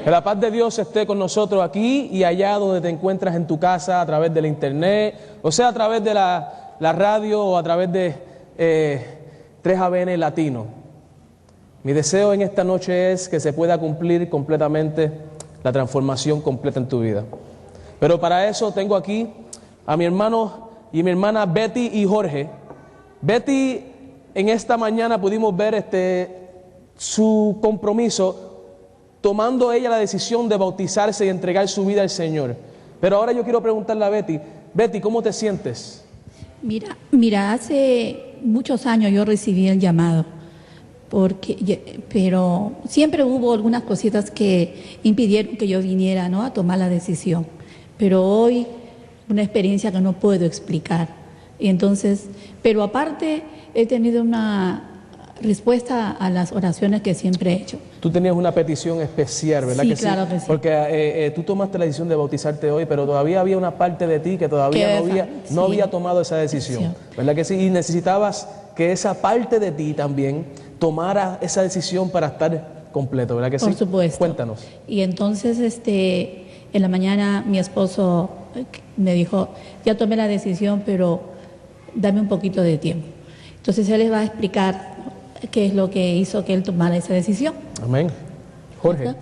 Que la paz de Dios esté con nosotros aquí y allá donde te encuentras en tu casa, a través de la internet, o sea, a través de la radio o a través de 3ABN Latino. Mi deseo en esta noche es que se pueda cumplir completamente la transformación completa en tu vida. Pero para eso tengo aquí a mi hermano y mi hermana Betty y Jorge. Betty, en esta mañana pudimos ver su compromiso, tomando ella la decisión de bautizarse y entregar su vida al Señor. Pero ahora yo quiero preguntarle a Betty, Betty, ¿cómo te sientes? Mira, hace muchos años yo recibí el llamado, pero siempre hubo algunas cositas que impidieron que yo viniera, ¿no?, a tomar la decisión. Pero hoy, una experiencia que no puedo explicar. Y entonces, pero aparte, he tenido una respuesta a las oraciones que siempre he hecho. Tú tenías una petición especial, ¿verdad? Sí, que claro sí? que sí. Porque tú tomaste la decisión de bautizarte hoy, pero todavía había una parte de ti que todavía no había tomado esa decisión, ¿verdad que sí? Y necesitabas que esa parte de ti también tomara esa decisión para estar completo, ¿verdad que sí? Por supuesto. Cuéntanos. Y entonces, en la mañana mi esposo me dijo, ya tomé la decisión, pero dame un poquito de tiempo. Entonces él les va a explicar qué es lo que hizo que él tomara esa decisión. Amén. Jorge,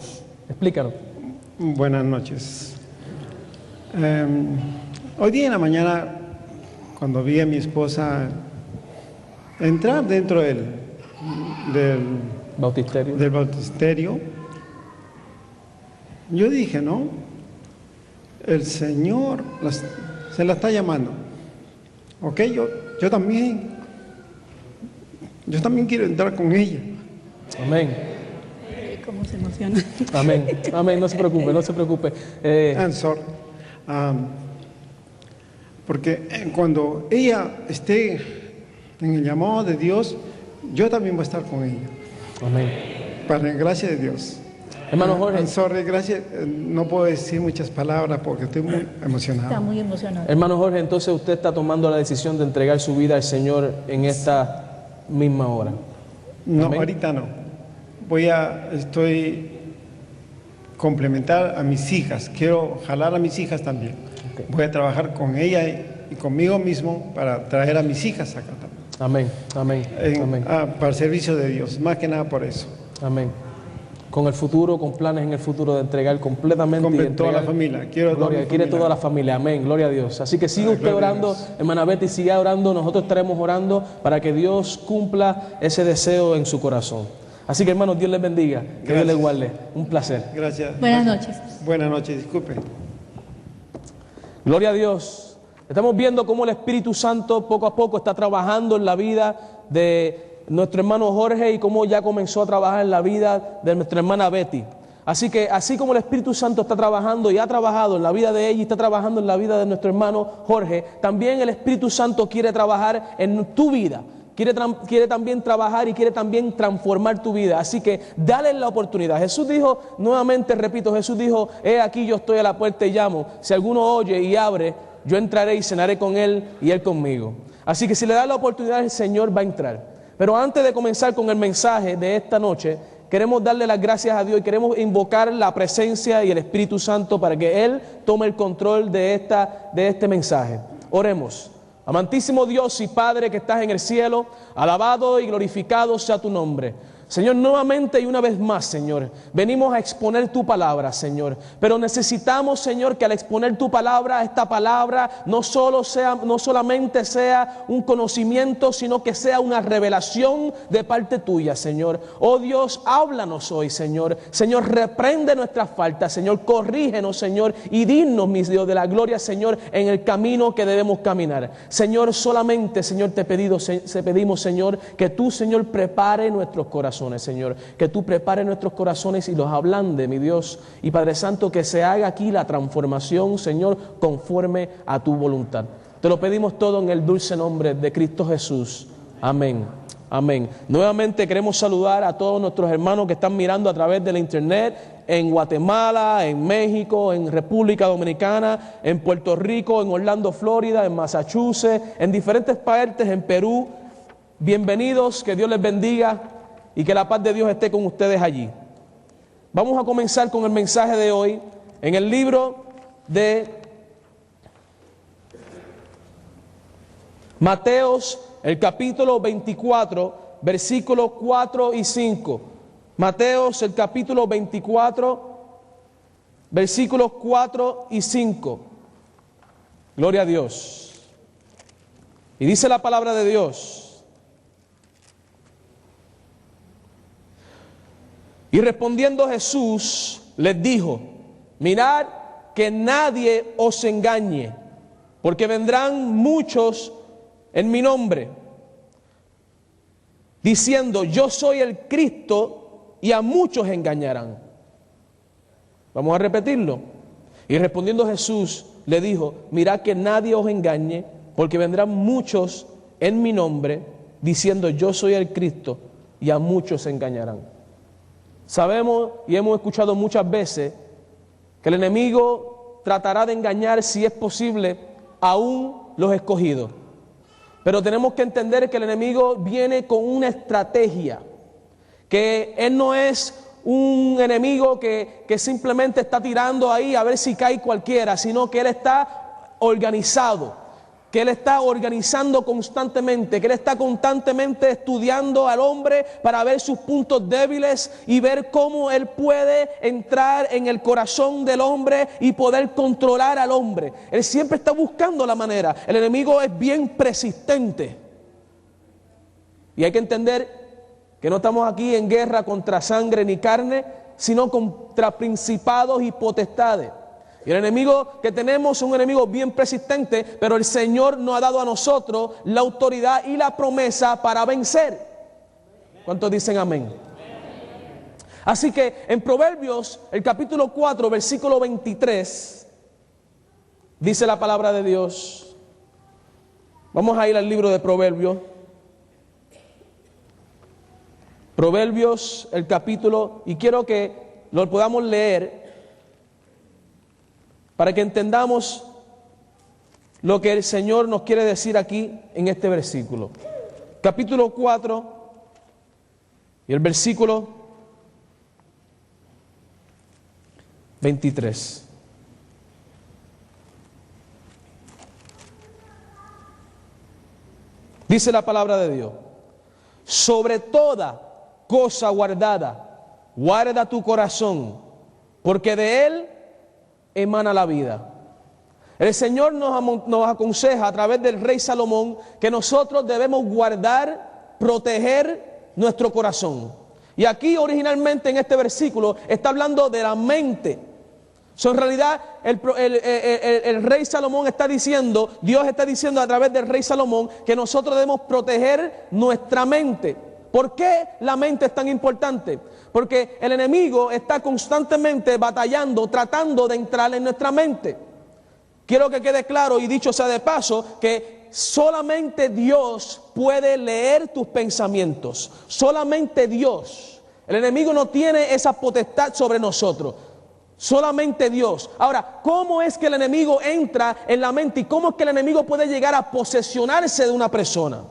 explícanos. Buenas noches. Hoy día en la mañana, cuando vi a mi esposa entrar dentro del bautisterio, yo dije, no, el Señor se la está llamando. Ok, yo también quiero entrar con ella. Amén. ¿Cómo se emociona? Amén. Amén. No se preocupe, no se preocupe. I'm sorry. Porque cuando ella esté en el llamado de Dios, yo también voy a estar con ella. Amén. Para la gracia de Dios. Hermano Jorge. I'm sorry, gracias. No puedo decir muchas palabras porque estoy muy emocionado. Está muy emocionado. Hermano Jorge, entonces usted está tomando la decisión de entregar su vida al Señor en esta misma hora. No, Amén. ahorita no. Estoy complementar a mis hijas. Quiero jalar a mis hijas también. Okay. Voy a trabajar con ella y conmigo mismo para traer a mis hijas acá también. Amén, amén, amén. Para el servicio de Dios, más que nada por eso. Amén. Con el futuro, con planes en el futuro de entregar completamente y entregar toda la familia. Quiere toda la familia. Amén, gloria a Dios. Así que siga usted orando, hermana Betty, siga orando. Nosotros estaremos orando para que Dios cumpla ese deseo en su corazón. Así que, hermanos, Dios les bendiga. Que Dios les guarde. Un placer. Gracias. Buenas noches. Buenas noches, disculpe. Gloria a Dios. Estamos viendo cómo el Espíritu Santo poco a poco está trabajando en la vida de nuestro hermano Jorge y cómo ya comenzó a trabajar en la vida de nuestra hermana Betty. Así que así como el Espíritu Santo está trabajando y ha trabajado en la vida de ella y está trabajando en la vida de nuestro hermano Jorge, también el Espíritu Santo quiere trabajar en tu vida. Quiere también trabajar y quiere también transformar tu vida. Así que dale la oportunidad. Jesús dijo, nuevamente repito, Jesús dijo, he aquí yo estoy a la puerta y llamo. Si alguno oye y abre, yo entraré y cenaré con él y él conmigo. Así que si le da la oportunidad, el Señor va a entrar. Pero antes de comenzar con el mensaje de esta noche, queremos darle las gracias a Dios y queremos invocar la presencia y el Espíritu Santo para que Él tome el control de este mensaje. Oremos. Amantísimo Dios y Padre que estás en el cielo, alabado y glorificado sea tu nombre. Señor, nuevamente y una vez más, Señor, venimos a exponer tu palabra, Señor. Pero necesitamos, Señor, que al exponer tu palabra, esta palabra no solamente sea un conocimiento, sino que sea una revelación de parte tuya, Señor. Oh Dios, háblanos hoy, Señor. Señor, reprende nuestras faltas, Señor, corrígenos, Señor, y dinos, mis Dios, de la gloria, Señor, en el camino que debemos caminar. Señor, solamente, Señor, te pedimos, Señor, que tú, Señor, prepare nuestros corazones. Señor, que tú prepares nuestros corazones y los ablande, mi Dios, y Padre Santo, que se haga aquí la transformación, Señor, conforme a tu voluntad. Te lo pedimos todo en el dulce nombre de Cristo Jesús. Amén. Amén. Nuevamente queremos saludar a todos nuestros hermanos que están mirando a través de la internet en Guatemala, en México, en República Dominicana, en Puerto Rico, en Orlando, Florida, en Massachusetts, en diferentes partes, en Perú. Bienvenidos, que Dios les bendiga y que la paz de Dios esté con ustedes allí. Vamos a comenzar con el mensaje de hoy en el libro de Mateos, el capítulo 24, versículos 4 y 5. Mateos, el capítulo 24, versículos 4 y 5. Gloria a Dios. Y dice la palabra de Dios: y respondiendo Jesús les dijo: mirad que nadie os engañe, porque vendrán muchos en mi nombre, diciendo yo soy el Cristo, y a muchos engañarán. Vamos a repetirlo. Y respondiendo Jesús le dijo: mirad que nadie os engañe, porque vendrán muchos en mi nombre, diciendo yo soy el Cristo, y a muchos engañarán. Sabemos y hemos escuchado muchas veces que el enemigo tratará de engañar, si es posible, aún los escogidos. Pero tenemos que entender que el enemigo viene con una estrategia, que él no es un enemigo que simplemente está tirando ahí a ver si cae cualquiera, sino que él está organizado, que él está organizando constantemente, que él está constantemente estudiando al hombre para ver sus puntos débiles y ver cómo él puede entrar en el corazón del hombre y poder controlar al hombre. Él siempre está buscando la manera. El enemigo es bien persistente. Y hay que entender que no estamos aquí en guerra contra sangre ni carne, sino contra principados y potestades. Y el enemigo que tenemos es un enemigo bien persistente, pero el Señor nos ha dado a nosotros la autoridad y la promesa para vencer. ¿Cuántos dicen amén? Así que en Proverbios, el capítulo 4, versículo 23, dice la palabra de Dios. Vamos a ir al libro de Proverbios. Proverbios, el capítulo, y quiero que lo podamos leer para que entendamos lo que el Señor nos quiere decir aquí en este versículo. Capítulo 4 y el versículo 23. Dice la palabra de Dios: sobre toda cosa guardada, guarda tu corazón, porque de él emana la vida. El Señor nos aconseja a través del rey Salomón que nosotros debemos guardar, proteger nuestro corazón. Y aquí originalmente en este versículo está hablando de la mente. En realidad el rey Salomón está diciendo, Dios está diciendo a través del rey Salomón que nosotros debemos proteger nuestra mente. ¿Por qué la mente es tan importante? Porque el enemigo está constantemente batallando, tratando de entrar en nuestra mente. Quiero que quede claro, y dicho sea de paso, que solamente Dios puede leer tus pensamientos. Solamente Dios. El enemigo no tiene esa potestad sobre nosotros. Solamente Dios. Ahora, ¿cómo es que el enemigo entra en la mente y cómo es que el enemigo puede llegar a posesionarse de una persona?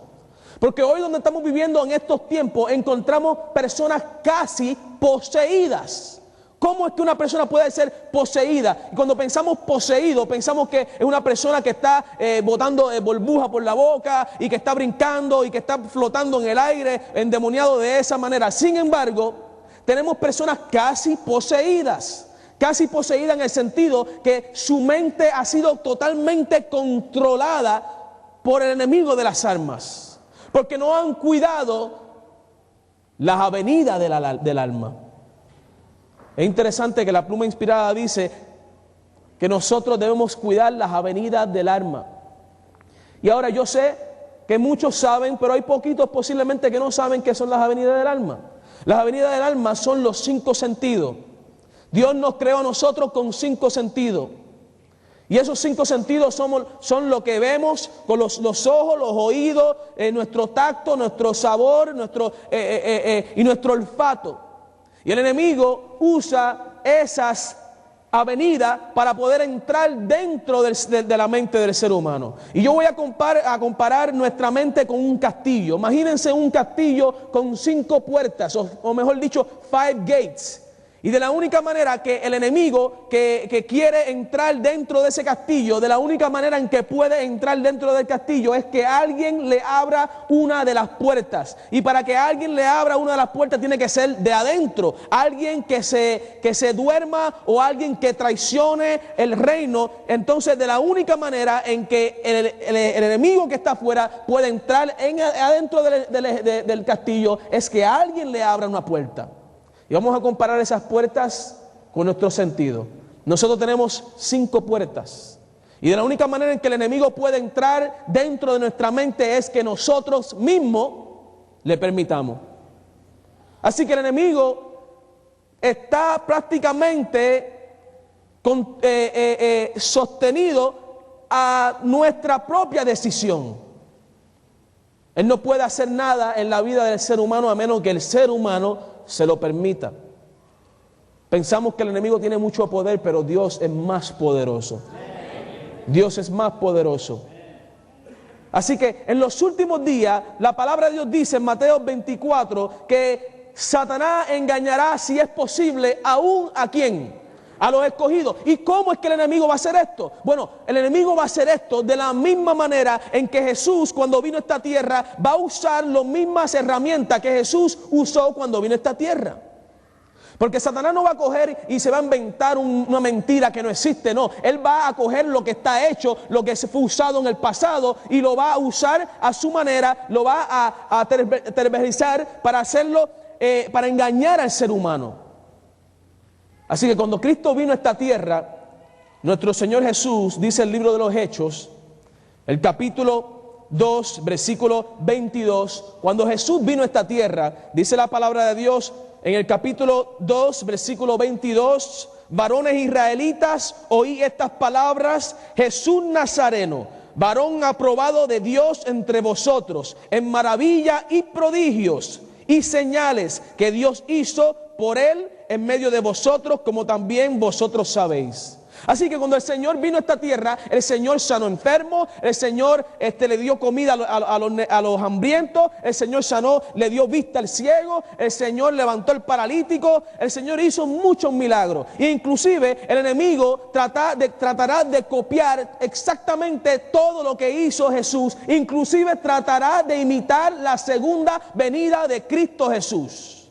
Porque hoy donde estamos viviendo en estos tiempos encontramos personas casi poseídas. ¿Cómo es que una persona puede ser poseída? Y cuando pensamos poseído, pensamos que es una persona que está botando burbujas por la boca y que está brincando y que está flotando en el aire, endemoniado de esa manera. Sin embargo, tenemos personas casi poseídas. Casi poseída en el sentido que su mente ha sido totalmente controlada por el enemigo de las almas. Porque no han cuidado las avenidas del alma. Es interesante que la pluma inspirada dice que nosotros debemos cuidar las avenidas del alma. Y ahora yo sé que muchos saben, pero hay poquitos posiblemente que no saben qué son las avenidas del alma. Las avenidas del alma son los 5 sentidos. Dios nos creó a nosotros con 5 sentidos. Y esos 5 sentidos son lo que vemos con los ojos, los oídos, nuestro tacto, nuestro sabor, y nuestro olfato. Y el enemigo usa esas avenidas para poder entrar dentro de la mente del ser humano. Y yo voy a comparar nuestra mente con un castillo. Imagínense un castillo con 5 puertas, o mejor dicho, 5 gates. Y de la única manera que el enemigo que quiere entrar dentro de ese castillo, de la única manera en que puede entrar dentro del castillo es que alguien le abra una de las puertas. Y para que alguien le abra una de las puertas tiene que ser de adentro. Alguien que se duerma o alguien que traicione el reino. Entonces de la única manera en que el enemigo que está afuera puede entrar adentro del castillo es que alguien le abra una puerta. Y vamos a comparar esas puertas con nuestro sentido. Nosotros tenemos 5 puertas. Y de la única manera en que el enemigo puede entrar dentro de nuestra mente es que nosotros mismos le permitamos. Así que el enemigo está prácticamente sostenido a nuestra propia decisión. Él no puede hacer nada en la vida del ser humano a menos que el ser humano se lo permita. Pensamos que el enemigo tiene mucho poder, pero Dios es más poderoso. Dios es más poderoso. Así que en los últimos días, la palabra de Dios dice en Mateo 24 que Satanás engañará, si es posible, aún ¿a quién? A los escogidos. ¿Y cómo es que el enemigo va a hacer esto? Bueno, el enemigo va a hacer esto de la misma manera en que Jesús, cuando vino a esta tierra, va a usar las mismas herramientas que Jesús usó cuando vino a esta tierra. Porque Satanás no va a coger y se va a inventar una mentira que no existe, no. Él va a coger lo que está hecho, lo que se fue usado en el pasado y lo va a usar a su manera, lo va a tergiversar para hacerlo, para engañar al ser humano. Así que cuando Cristo vino a esta tierra, nuestro Señor Jesús, dice el libro de los Hechos, el capítulo 2, versículo 22, cuando Jesús vino a esta tierra, dice la palabra de Dios en el capítulo 2, versículo 22, varones israelitas, oí estas palabras, Jesús Nazareno, varón aprobado de Dios entre vosotros, en maravilla y prodigios y señales que Dios hizo por él en medio de vosotros, como también vosotros sabéis. Así que cuando el Señor vino a esta tierra, el Señor sanó enfermos, el Señor le dio comida a los hambrientos, el Señor sanó, le dio vista al ciego, el Señor levantó el paralítico, el Señor hizo muchos milagros. E inclusive el enemigo tratará de copiar exactamente todo lo que hizo Jesús, inclusive tratará de imitar la segunda venida de Cristo Jesús.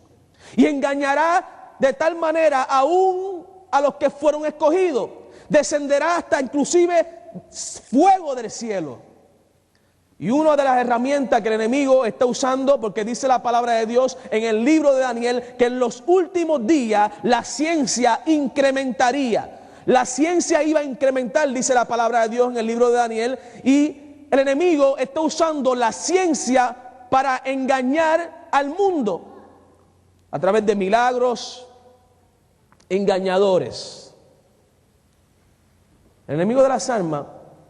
Y engañará de tal manera aún a los que fueron escogidos. Descenderá hasta inclusive fuego del cielo. Y una de las herramientas que el enemigo está usando, porque dice la palabra de Dios en el libro de Daniel, que en los últimos días la ciencia incrementaría. La ciencia iba a incrementar, dice la palabra de Dios en el libro de Daniel, y el enemigo está usando la ciencia para engañar al mundo a través de milagros engañadores. El enemigo de las almas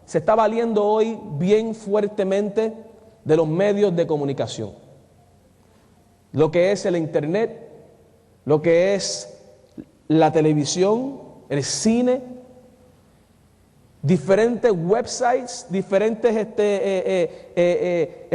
se está valiendo hoy bien fuertemente de los medios de comunicación. Lo que es el internet, lo que es la televisión, el cine, diferentes websites, diferentes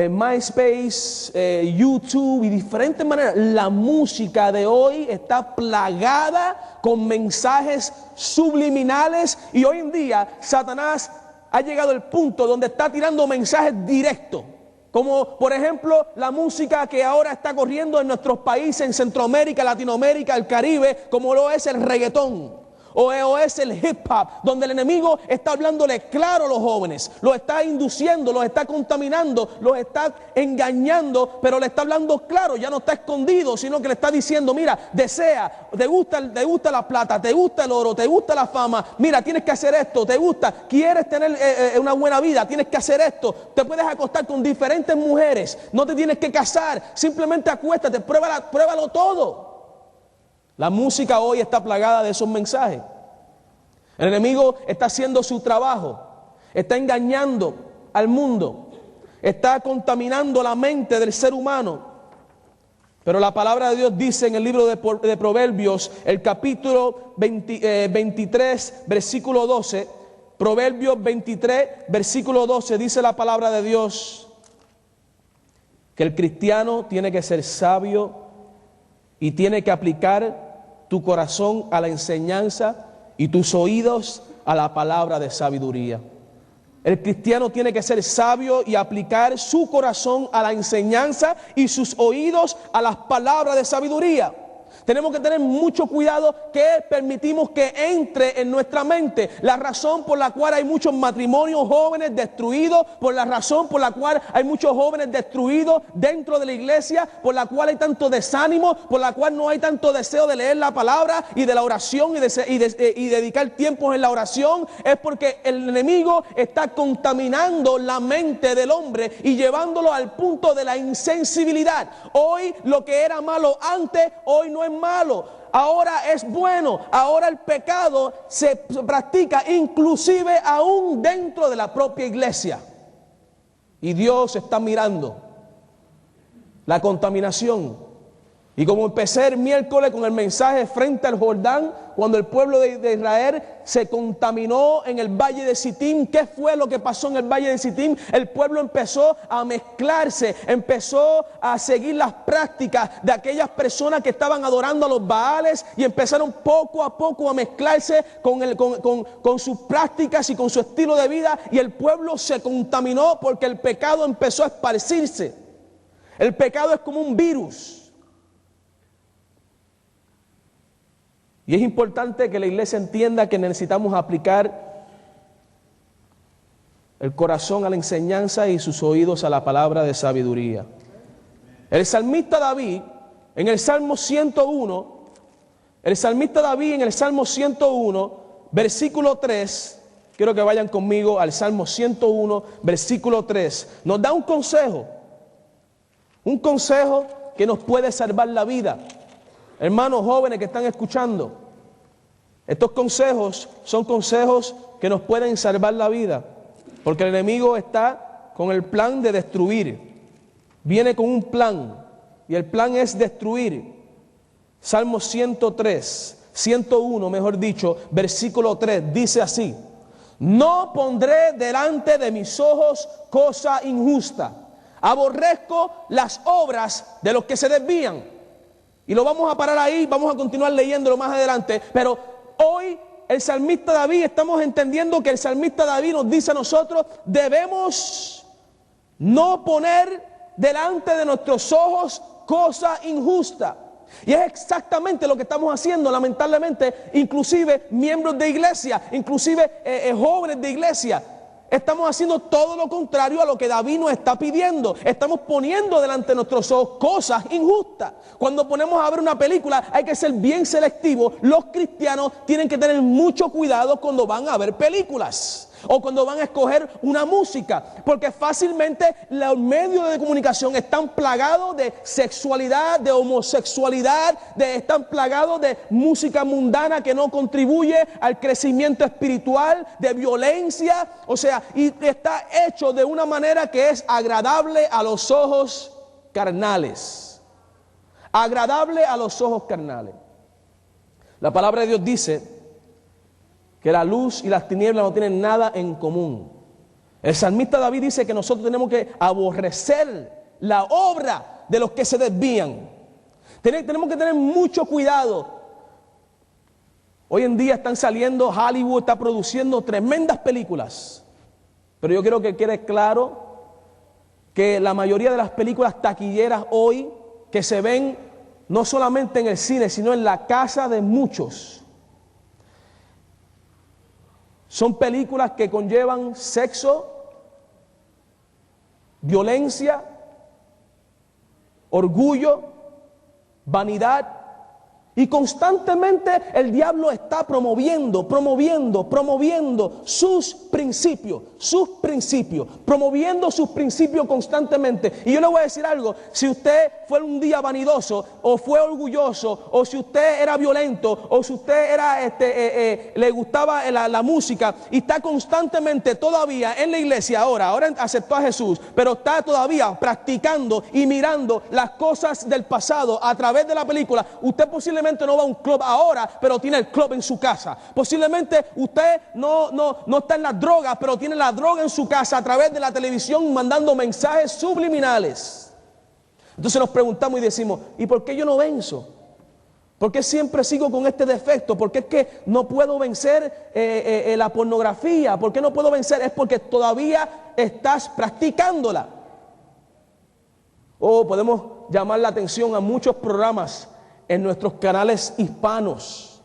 MySpace, YouTube y diferentes maneras. La música de hoy está plagada con mensajes subliminales y hoy en día Satanás ha llegado al punto donde está tirando mensajes directos. Como por ejemplo la música que ahora está corriendo en nuestros países, en Centroamérica, Latinoamérica, el Caribe, como lo es el reggaetón. O es el hip hop, donde el enemigo está hablándole claro a los jóvenes, los está induciendo, los está contaminando, los está engañando, pero le está hablando claro, ya no está escondido, sino que le está diciendo, mira, desea, te gusta la plata, te gusta el oro, te gusta la fama, mira, tienes que hacer esto, te gusta, quieres tener una buena vida, tienes que hacer esto, te puedes acostar con diferentes mujeres, no te tienes que casar, simplemente acuéstate, pruébalo todo. La música hoy está plagada de esos mensajes. El enemigo está haciendo su trabajo, está engañando al mundo, está contaminando la mente del ser humano. Pero la palabra de Dios dice en el libro de Proverbios, el capítulo 23, versículo 12, Proverbios 23, versículo 12, dice la palabra de Dios que el cristiano tiene que ser sabio y tiene que aplicar tu corazón a la enseñanza y tus oídos a la palabra de sabiduría. El cristiano tiene que ser sabio y aplicar su corazón a la enseñanza y sus oídos a las palabras de sabiduría. Tenemos que tener mucho cuidado que permitimos que entre en nuestra mente. La razón por la cual hay muchos matrimonios jóvenes destruidos, por la razón por la cual hay muchos jóvenes destruidos dentro de la iglesia, por la cual hay tanto desánimo, por la cual no hay tanto deseo de leer la palabra y de la oración y dedicar tiempos en la oración, es porque el enemigo está contaminando la mente del hombre y llevándolo al punto de la insensibilidad. Hoy lo que era malo antes, hoy no es malo, ahora es bueno. Ahora el pecado se practica inclusive aún dentro de la propia iglesia. Y Dios está mirando la contaminación. Y como empecé el miércoles con el mensaje frente al Jordán, cuando el pueblo de Israel se contaminó en el valle de Sitim, ¿qué fue lo que pasó en el valle de Sitim? El pueblo empezó a mezclarse, empezó a seguir las prácticas de aquellas personas que estaban adorando a los Baales y empezaron poco a poco a mezclarse con sus prácticas y con su estilo de vida, y el pueblo se contaminó porque el pecado empezó a esparcirse. El pecado es como un virus. Y es importante que la iglesia entienda que necesitamos aplicar el corazón a la enseñanza y sus oídos a la palabra de sabiduría. El salmista David, en el Salmo 101, versículo 3, quiero que vayan conmigo al Salmo 101, versículo 3, nos da un consejo que nos puede salvar la vida. Hermanos jóvenes que están escuchando, estos consejos son consejos que nos pueden salvar la vida, porque el enemigo está con el plan de destruir. Viene con un plan, y el plan es destruir. Salmo 101, mejor dicho, versículo 3, dice así: no pondré delante de mis ojos cosa injusta, aborrezco las obras de los que se desvían. Y lo vamos a parar ahí, vamos a continuar leyéndolo más adelante, pero hoy el salmista David, estamos entendiendo que el salmista David nos dice a nosotros, debemos no poner delante de nuestros ojos cosa injusta. Y es exactamente lo que estamos haciendo, lamentablemente, inclusive miembros de iglesia, inclusive jóvenes de iglesia. Estamos haciendo todo lo contrario a lo que David nos está pidiendo. Estamos poniendo delante de nuestros ojos cosas injustas. Cuando ponemos a ver una película hay que ser bien selectivos. Los cristianos tienen que tener mucho cuidado cuando van a ver películas o cuando van a escoger una música, porque fácilmente los medios de comunicación están plagados de sexualidad, de homosexualidad, están plagados de música mundana que no contribuye al crecimiento espiritual, de violencia, o sea, y está hecho de una manera que es agradable a los ojos carnales. Agradable a los ojos carnales. La palabra de Dios dice que la luz y las tinieblas no tienen nada en común. El salmista David dice que nosotros tenemos que aborrecer la obra de los que se desvían. Tenemos que tener mucho cuidado. Hoy en día están saliendo, Hollywood está produciendo tremendas películas, pero yo quiero que quede claro que la mayoría de las películas taquilleras hoy que se ven no solamente en el cine, sino en la casa de muchos, son películas que conllevan sexo, violencia, orgullo, vanidad, y constantemente el diablo está promoviendo sus principios, promoviendo sus principios constantemente. Y yo le voy a decir algo: si usted fue un día vanidoso, o fue orgulloso, o si usted era violento, o si usted era le gustaba la música, y está constantemente todavía en la iglesia, ahora aceptó a Jesús, pero está todavía practicando y mirando las cosas del pasado a través de la película, usted posiblemente no va a un club ahora, pero tiene el club en su casa. Posiblemente usted no está en las drogas, pero tiene la droga en su casa a través de la televisión, mandando mensajes subliminales. Entonces nos preguntamos y decimos: ¿y por qué yo no venzo? ¿Por qué siempre sigo con este defecto? ¿Por qué es que no puedo vencer la pornografía? ¿Por qué no puedo vencer? Es porque todavía estás practicándola. O podemos llamar la atención a muchos programas en nuestros canales hispanos.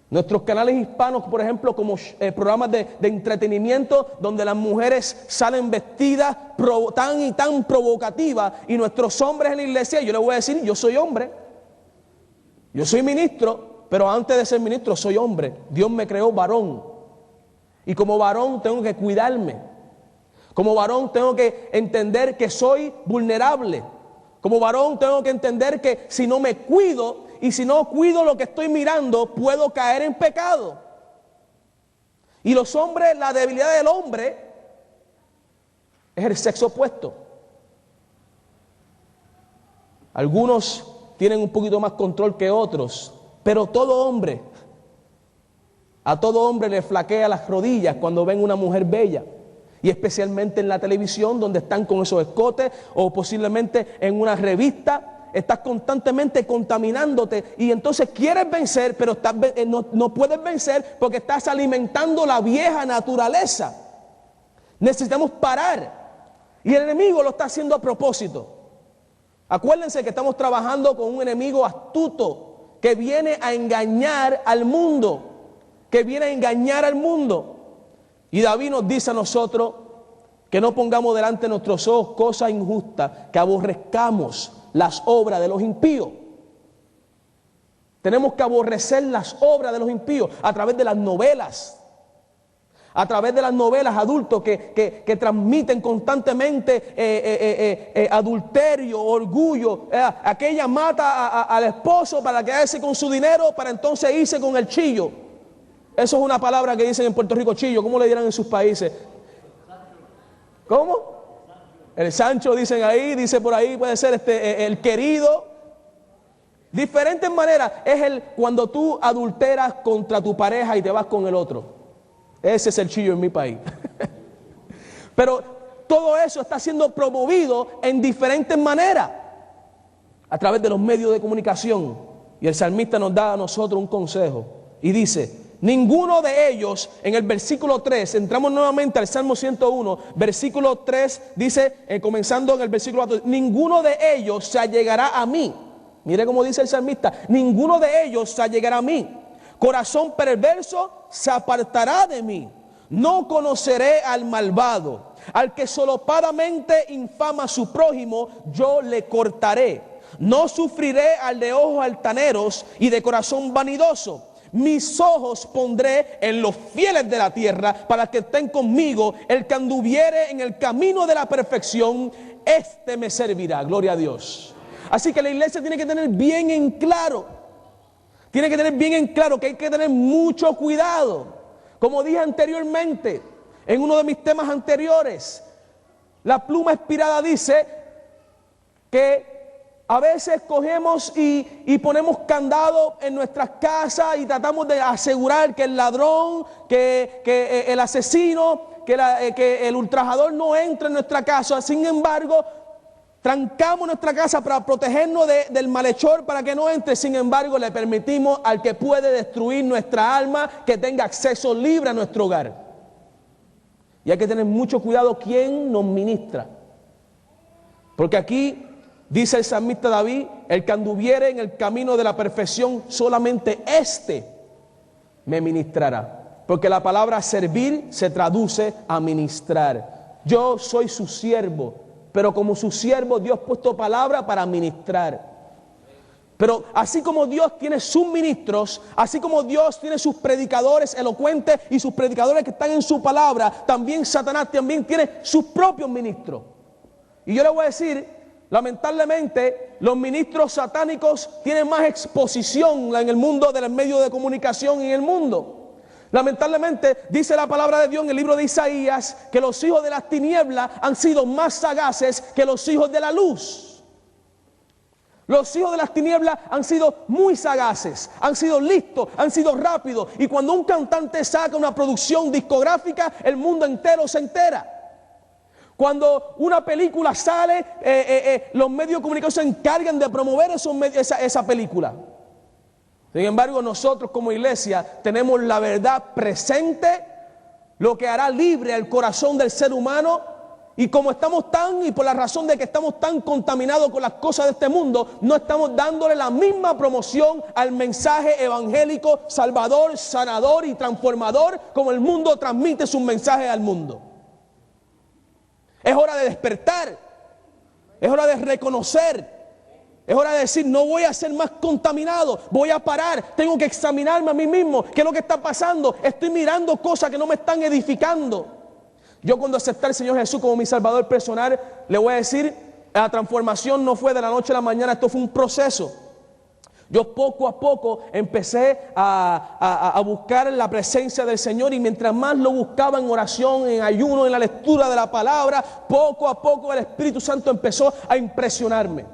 Nuestros canales hispanos, por ejemplo, como programas de entretenimiento donde las mujeres salen vestidas tan provocativas, y nuestros hombres en la iglesia, yo les voy a decir, yo soy hombre, yo soy ministro, pero antes de ser ministro soy hombre. Dios me creó varón, y como varón tengo que cuidarme. Como varón tengo que entender que soy vulnerable. Como varón tengo que entender que si no me cuido y si no cuido lo que estoy mirando, puedo caer en pecado. Y los hombres, la debilidad del hombre es el sexo opuesto. Algunos tienen un poquito más control que otros, pero a todo hombre le flaquea las rodillas cuando ven una mujer bella. Y especialmente en la televisión, donde están con esos escotes, o posiblemente en una revista, estás constantemente contaminándote, y entonces quieres vencer, pero no puedes vencer porque estás alimentando la vieja naturaleza. Necesitamos parar, y el enemigo lo está haciendo a propósito. Acuérdense que estamos trabajando con un enemigo astuto que viene a engañar al mundo, Y David nos dice a nosotros que no pongamos delante de nuestros ojos cosas injustas, que aborrezcamos las obras de los impíos. Tenemos que aborrecer las obras de los impíos a través de las novelas. A través de las novelas adultos que transmiten constantemente adulterio, orgullo. Aquella mata al esposo para quedarse con su dinero, para entonces irse con el chillo. Eso es una palabra que dicen en Puerto Rico, chillo. ¿Cómo le dirán en sus países? ¿Cómo? El Sancho dicen ahí, dice por ahí, puede ser el querido. Diferentes maneras. Es cuando tú adulteras contra tu pareja y te vas con el otro. Ese es el chillo en mi país. Pero todo eso está siendo promovido en diferentes maneras a través de los medios de comunicación. Y el salmista nos da a nosotros un consejo y dice: ninguno de ellos, en el versículo 3, entramos nuevamente al Salmo 101, versículo 3, dice, comenzando en el versículo 4, ninguno de ellos se allegará a mí. Mire cómo dice el salmista: ninguno de ellos se allegará a mí. Corazón perverso se apartará de mí. No conoceré al malvado. Al que solopadamente infama a su prójimo, yo le cortaré. No sufriré al de ojos altaneros y de corazón vanidoso. Mis ojos pondré en los fieles de la tierra, para que estén conmigo. El que anduviere en el camino de la perfección, este me servirá. Gloria a Dios. Así que la iglesia tiene que tener bien en claro. Tiene que tener bien en claro que hay que tener mucho cuidado. Como dije anteriormente, en uno de mis temas anteriores, la pluma inspirada dice que a veces cogemos y ponemos candado en nuestras casas y tratamos de asegurar que el ladrón, que el asesino, que el ultrajador no entre en nuestra casa. Sin embargo, trancamos nuestra casa para protegernos del malhechor, para que no entre. Sin embargo, le permitimos al que puede destruir nuestra alma que tenga acceso libre a nuestro hogar. Y hay que tener mucho cuidado quién nos ministra. Porque aquí dice el salmista David: el que anduviere en el camino de la perfección, solamente este me ministrará. Porque la palabra servir se traduce a ministrar. Yo soy su siervo, pero como su siervo Dios ha puesto palabra para ministrar. Pero así como Dios tiene sus ministros, así como Dios tiene sus predicadores elocuentes y sus predicadores que están en su palabra, también Satanás tiene sus propios ministros. Y yo le voy a decir, lamentablemente, los ministros satánicos tienen más exposición en el mundo de los medios de comunicación y en el mundo. Lamentablemente, dice la palabra de Dios en el libro de Isaías que los hijos de las tinieblas han sido más sagaces que los hijos de la luz. Los hijos de las tinieblas han sido muy sagaces, han sido listos, han sido rápidos. Y cuando un cantante saca una producción discográfica, el mundo entero se entera. Cuando una película sale, los medios de comunicación se encargan de promover esa película. Sin embargo, nosotros como iglesia tenemos la verdad presente, lo que hará libre el corazón del ser humano. Y como estamos y por la razón de que estamos tan contaminados con las cosas de este mundo, no estamos dándole la misma promoción al mensaje evangélico, salvador, sanador y transformador, como el mundo transmite sus mensajes al mundo. Es hora de despertar, es hora de reconocer, es hora de decir, no voy a ser más contaminado, voy a parar, tengo que examinarme a mí mismo, qué es lo que está pasando, estoy mirando cosas que no me están edificando. Yo cuando acepté al Señor Jesús como mi Salvador personal, le voy a decir, la transformación no fue de la noche a la mañana, esto fue un proceso. Yo poco a poco empecé a buscar la presencia del Señor, y mientras más lo buscaba en oración, en ayuno, en la lectura de la palabra, poco a poco el Espíritu Santo empezó a impresionarme.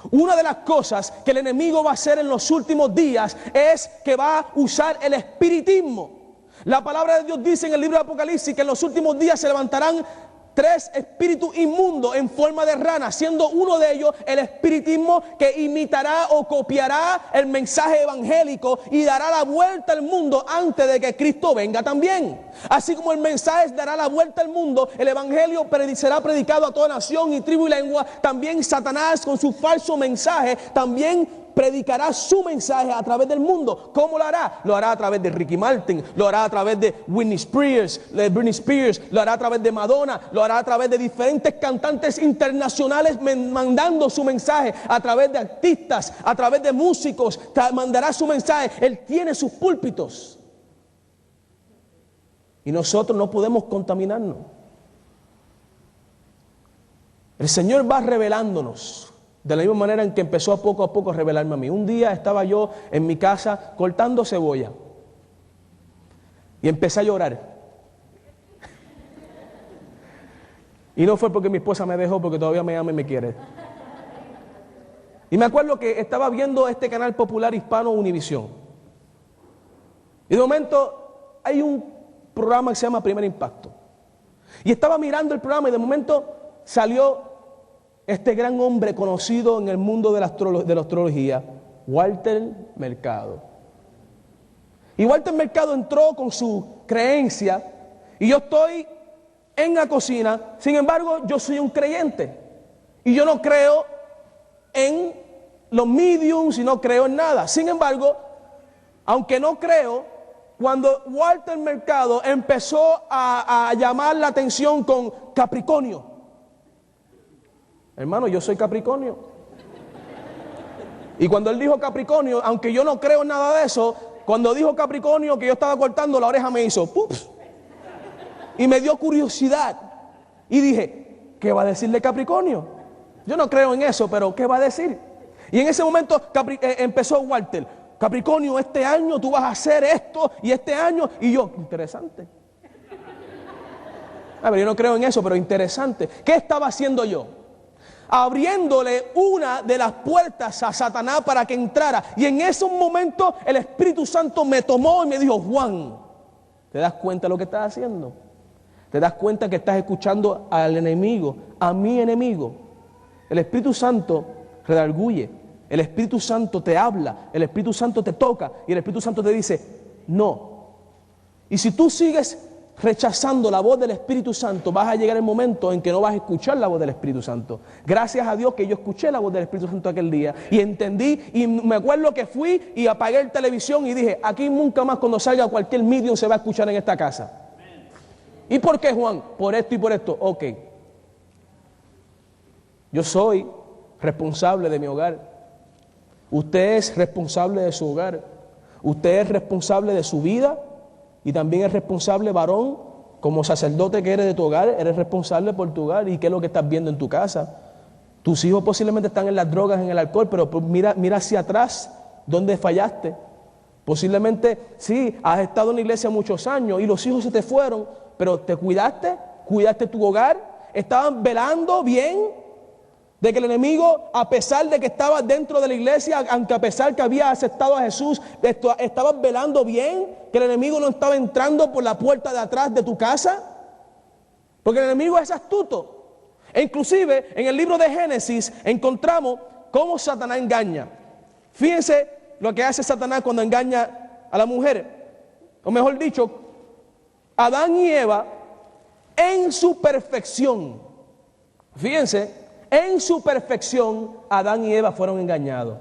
Una de las cosas que el enemigo va a hacer en los últimos días es que va a usar el espiritismo. La palabra de Dios dice en el libro de Apocalipsis que en los últimos días se levantarán 3 espíritus inmundos en forma de rana, siendo uno de ellos el espiritismo, que imitará o copiará el mensaje evangélico y dará la vuelta al mundo antes de que Cristo venga también. Así como el mensaje dará la vuelta al mundo, el evangelio será predicado a toda nación y tribu y lengua, también Satanás con su falso mensaje también predicará su mensaje a través del mundo. ¿Cómo lo hará? Lo hará a través de Ricky Martin, lo hará a través de Britney Spears, lo hará a través de Madonna, lo hará a través de diferentes cantantes internacionales mandando su mensaje, a través de artistas, a través de músicos, mandará su mensaje. Él tiene sus púlpitos. Y nosotros no podemos contaminarnos. El Señor va revelándonos de la misma manera en que empezó a poco a revelarme a mí. Un día estaba yo en mi casa cortando cebolla y empecé a llorar. Y no fue porque mi esposa me dejó, porque todavía me ama y me quiere. Y me acuerdo que estaba viendo este canal popular hispano, Univisión. Y de momento hay un programa que se llama Primer Impacto. Y estaba mirando el programa y de momento salió este gran hombre conocido en el mundo de la astrología, Walter Mercado. Y Walter Mercado entró con su creencia, y yo estoy en la cocina. Sin embargo, yo soy un creyente y yo no creo en los mediums y no creo en nada. Sin embargo, aunque no creo, cuando Walter Mercado empezó a llamar la atención con Capricornio, hermano, yo soy Capricornio. Y cuando él dijo Capricornio, aunque yo no creo en nada de eso, cuando dijo Capricornio, que yo estaba cortando, la oreja me hizo ¡pups! Y me dio curiosidad. Y dije, ¿qué va a decirle Capricornio? Yo no creo en eso, pero ¿qué va a decir? Y en ese momento empezó Walter: Capricornio, este año tú vas a hacer esto, y este año, y yo, interesante. A ver, yo no creo en eso, pero interesante. ¿Qué estaba haciendo yo? Abriéndole una de las puertas a Satanás para que entrara. Y en esos momentos el Espíritu Santo me tomó y me dijo: Juan, ¿te das cuenta de lo que estás haciendo? ¿Te das cuenta que estás escuchando al enemigo, a mi enemigo? El Espíritu Santo redarguye, el Espíritu Santo te habla, el Espíritu Santo te toca y el Espíritu Santo te dice no. Y si tú sigues rechazando la voz del Espíritu Santo, vas a llegar el momento en que no vas a escuchar la voz del Espíritu Santo. Gracias a Dios que yo escuché la voz del Espíritu Santo aquel día y entendí, y me acuerdo que fui y apagué el televisión y dije: aquí nunca más, cuando salga cualquier medium, se va a escuchar en esta casa. ¿Y por qué, Juan? Por esto y por esto. Ok, yo soy responsable de mi hogar, usted es responsable de su hogar, usted es responsable de su vida. Y también es responsable, varón, como sacerdote que eres de tu hogar, eres responsable por tu hogar. ¿Y qué es lo que estás viendo en tu casa? Tus hijos posiblemente están en las drogas, en el alcohol, pero mira hacia atrás, ¿dónde fallaste? Posiblemente, sí, has estado en la iglesia muchos años y los hijos se te fueron, pero ¿te cuidaste? ¿Cuidaste tu hogar? ¿Estaban velando bien? De que el enemigo, a pesar de que estabas dentro de la iglesia, aunque a pesar que había aceptado a Jesús, estabas velando bien, que el enemigo no estaba entrando por la puerta de atrás de tu casa. Porque el enemigo es astuto. E inclusive en el libro de Génesis encontramos cómo Satanás engaña. Fíjense lo que hace Satanás cuando engaña a la mujer. O mejor dicho, Adán y Eva en su perfección. Fíjense, en su perfección Adán y Eva fueron engañados.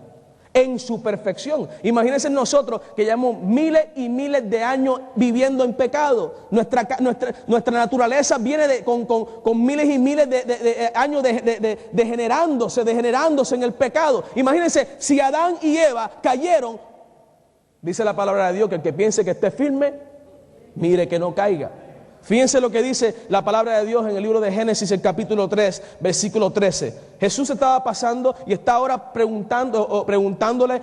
En su perfección. Imagínense nosotros que llevamos miles y miles de años viviendo en pecado. Nuestra naturaleza viene con miles y miles de años degenerándose en el pecado. Imagínense si Adán y Eva cayeron. Dice la palabra de Dios que el que piense que esté firme, mire que no caiga. Fíjense lo que dice la palabra de Dios en el libro de Génesis, el capítulo 3, versículo 13. Jesús estaba pasando y está ahora preguntándole,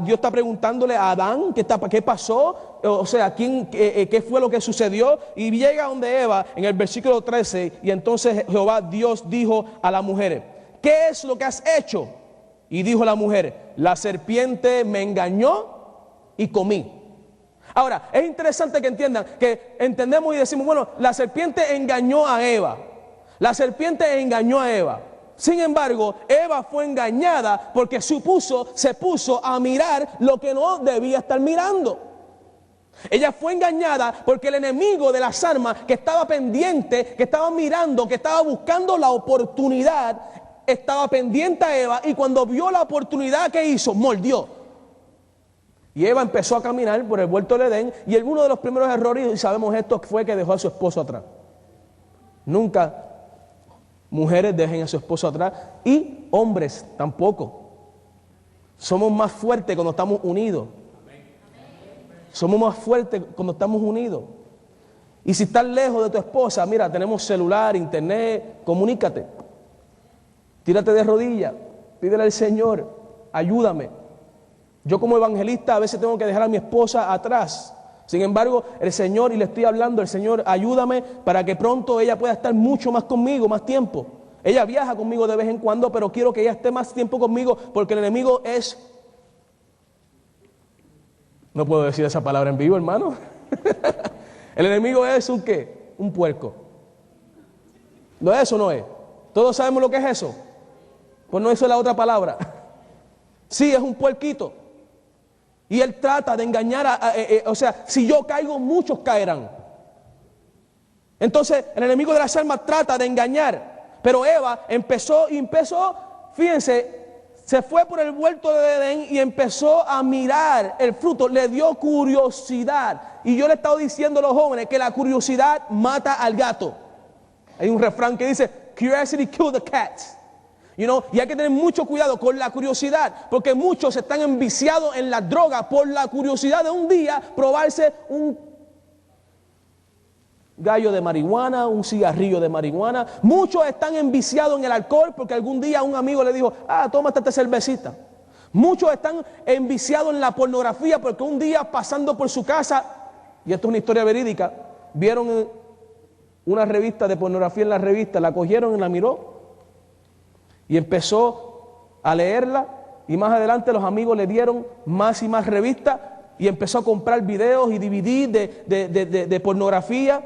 Dios está preguntándole a Adán qué pasó, o sea, qué fue lo que sucedió. Y llega donde Eva en el versículo 13 y entonces Jehová Dios dijo a la mujer, ¿qué es lo que has hecho? Y dijo la mujer, la serpiente me engañó y comí. Ahora, es interesante que entiendan, que entendemos y decimos, bueno, la serpiente engañó a Eva. La serpiente engañó a Eva. Sin embargo, Eva fue engañada porque se puso a mirar lo que no debía estar mirando. Ella fue engañada porque el enemigo de las almas que estaba pendiente, que estaba mirando, que estaba buscando la oportunidad, estaba pendiente a Eva y cuando vio la oportunidad que hizo, mordió. Y Eva empezó a caminar por el huerto del Edén y uno de los primeros errores, y sabemos esto, fue que dejó a su esposo atrás. Nunca mujeres dejen a su esposo atrás y hombres tampoco. Somos más fuertes cuando estamos unidos. Somos más fuertes cuando estamos unidos. Y si estás lejos de tu esposa, mira, tenemos celular, internet, comunícate. Tírate de rodillas, pídele al Señor, ayúdame. Yo como evangelista a veces tengo que dejar a mi esposa atrás. Sin embargo, el Señor, y le estoy hablando, el Señor, ayúdame para que pronto ella pueda estar mucho más conmigo, más tiempo. Ella viaja conmigo de vez en cuando, pero quiero que ella esté más tiempo conmigo porque el enemigo es... No puedo decir esa palabra en vivo, hermano. El enemigo es un ¿qué? Un puerco. ¿No es eso o no es? ¿Todos sabemos lo que es eso? Pues no, eso es la otra palabra. Sí, es un puerquito. Y él trata de engañar, o sea, si yo caigo, muchos caerán. Entonces, el enemigo de las almas trata de engañar. Pero Eva empezó, fíjense, se fue por el huerto de Edén y empezó a mirar el fruto. Le dio curiosidad. Y yo le he estado diciendo a los jóvenes que la curiosidad mata al gato. Hay un refrán que dice, curiosity killed the cat. Y hay que tener mucho cuidado con la curiosidad, porque muchos están enviciados en la droga por la curiosidad de un día probarse un gallo de marihuana, un cigarrillo de marihuana. Muchos están enviciados en el alcohol porque algún día un amigo le dijo, tómate esta cervecita. Muchos están enviciados en la pornografía porque un día pasando por su casa, y esto es una historia verídica, vieron una revista de pornografía en la revista, la cogieron y la miró. Y empezó a leerla y más adelante los amigos le dieron más y más revistas y empezó a comprar videos y DVD de pornografía.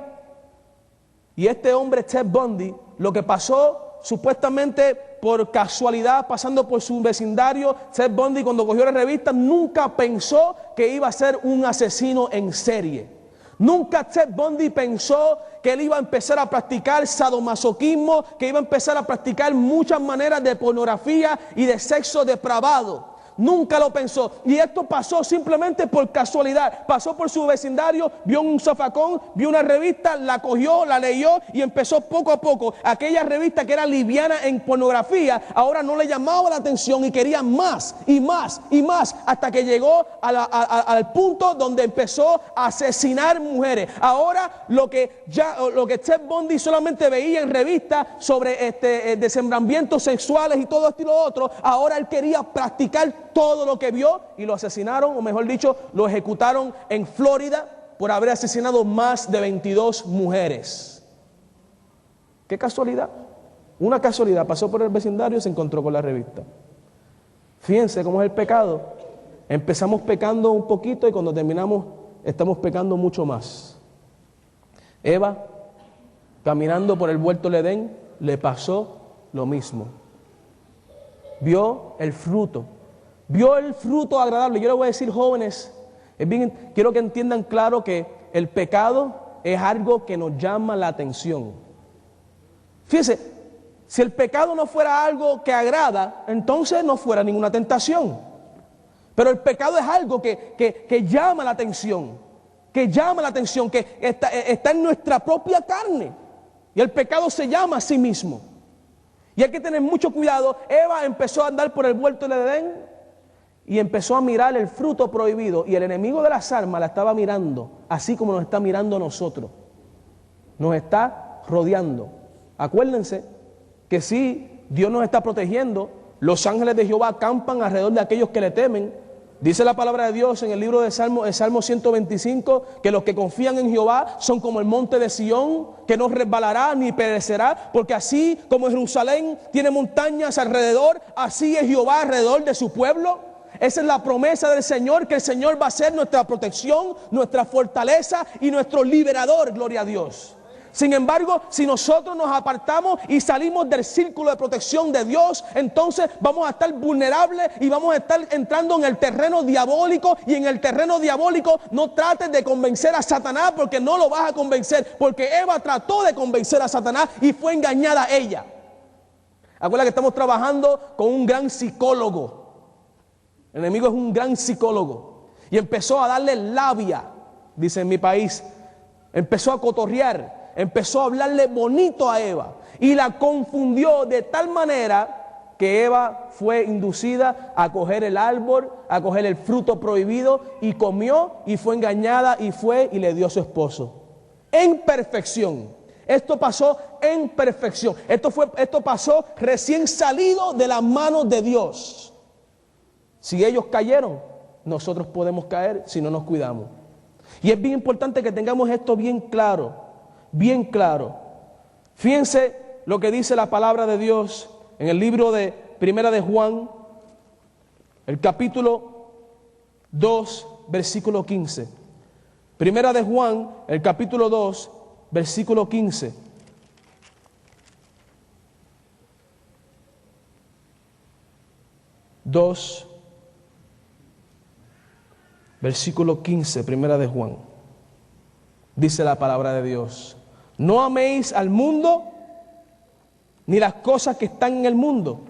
Y este hombre, Ted Bundy, lo que pasó supuestamente por casualidad, pasando por su vecindario, Ted Bundy cuando cogió la revista nunca pensó que iba a ser un asesino en serie. Nunca Ted Bundy pensó que él iba a empezar a practicar sadomasoquismo, que iba a empezar a practicar muchas maneras de pornografía y de sexo depravado. Nunca lo pensó. Y esto pasó simplemente por casualidad. Pasó por su vecindario, vio un zafacón, vio una revista, la cogió, la leyó y empezó poco a poco. Aquella revista que era liviana en pornografía, ahora no le llamaba la atención y quería más y más y más, hasta que llegó al punto donde empezó a asesinar mujeres. Ahora lo que Ted Bundy solamente veía en revistas sobre desembramientos sexuales y todo esto y lo otro, ahora él quería practicar todo lo que vio y lo asesinaron, o mejor dicho, lo ejecutaron en Florida por haber asesinado más de 22 mujeres. ¿Qué casualidad? Una casualidad, pasó por el vecindario y se encontró con la revista. Fíjense cómo es el pecado. Empezamos pecando un poquito y cuando terminamos estamos pecando mucho más. Eva, caminando por el huerto del Edén, le pasó lo mismo. Vio el fruto agradable. Yo les voy a decir, jóvenes, quiero que entiendan claro que el pecado es algo que nos llama la atención. Fíjense, si el pecado no fuera algo que agrada, entonces no fuera ninguna tentación. Pero el pecado es algo que llama la atención, que está en nuestra propia carne. Y el pecado se llama a sí mismo. Y hay que tener mucho cuidado. Eva empezó a andar por el huerto del Edén y empezó a mirar el fruto prohibido. Y el enemigo de las almas la estaba mirando, así como nos está mirando a nosotros. Nos está rodeando. Acuérdense que si Dios nos está protegiendo, los ángeles de Jehová acampan alrededor de aquellos que le temen. Dice la palabra de Dios en el libro de Salmo 125, que los que confían en Jehová son como el monte de Sión, que no resbalará ni perecerá, porque así como Jerusalén tiene montañas alrededor, así es Jehová alrededor de su pueblo. Esa es la promesa del Señor, que el Señor va a ser nuestra protección, nuestra fortaleza y nuestro liberador, gloria a Dios. Sin embargo, si nosotros nos apartamos y salimos del círculo de protección de Dios, entonces vamos a estar vulnerables y vamos a estar entrando en el terreno diabólico. Y en el terreno diabólico no trates de convencer a Satanás, porque no lo vas a convencer, porque Eva trató de convencer a Satanás y fue engañada ella. Acuérdate que estamos trabajando con un gran psicólogo. El enemigo es un gran psicólogo y empezó a darle labia, dice en mi país. Empezó a cotorrear. Empezó a hablarle bonito a Eva y la confundió de tal manera que Eva fue inducida a coger el árbol, a coger el fruto prohibido, y comió y fue engañada y fue y le dio a su esposo. En perfección. Esto pasó en perfección. Esto pasó recién salido de las manos de Dios. Si ellos cayeron, nosotros podemos caer si no nos cuidamos. Y es bien importante que tengamos esto bien claro. Bien claro. Fíjense lo que dice la palabra de Dios en el libro de Primera de Juan, el capítulo 2, versículo 15. Primera de Juan, el capítulo 2, versículo 15. Versículo 15, Primera de Juan. Dice la palabra de Dios: no améis al mundo ni las cosas que están en el mundo.